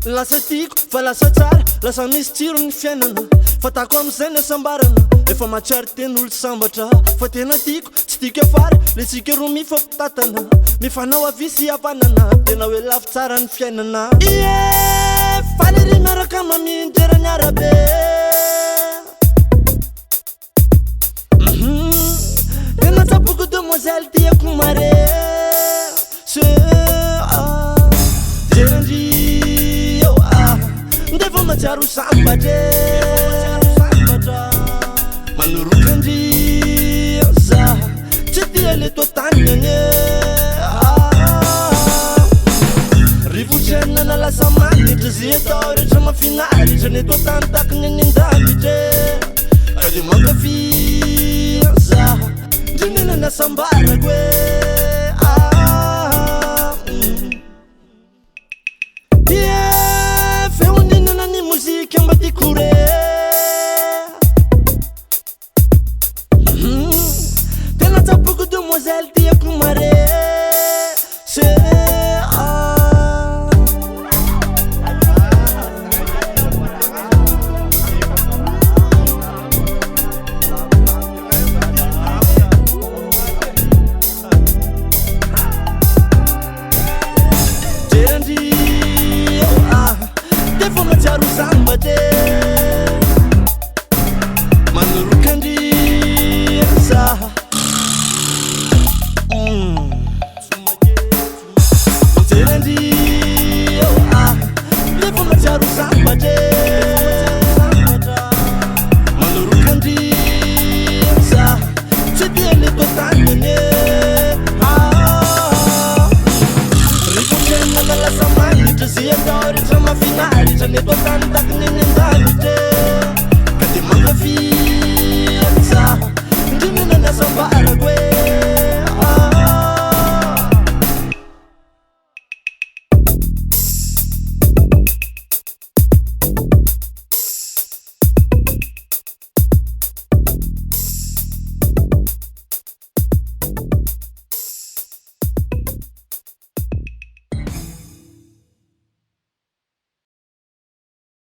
lasa tiako fa lasa tsara lasa misy tsiro ny fiainana fatako am'izay ny asambarana efa matsiary ten'olo sambatra fa tena tiako tsy tiako afara le tsika roa mifampitatana mifanao avy sy havanana tena hoe lafy tsara ny fiainana faly ry miaraka mamindrerany arabe tena tsapoko demoiselle tiako mare jerandrio ndefa matsiaro sambatre manorokandrio za tsy tia le totanane rivotrena na lasa manitra zy atao rehetra mafinaritra ne totantakiny anindamitre kady mankafy za ndrenena nasambarako feoninana ny mozika mba tikore tena tsapoko demoiselle tiako mare Devo mangiare un sambate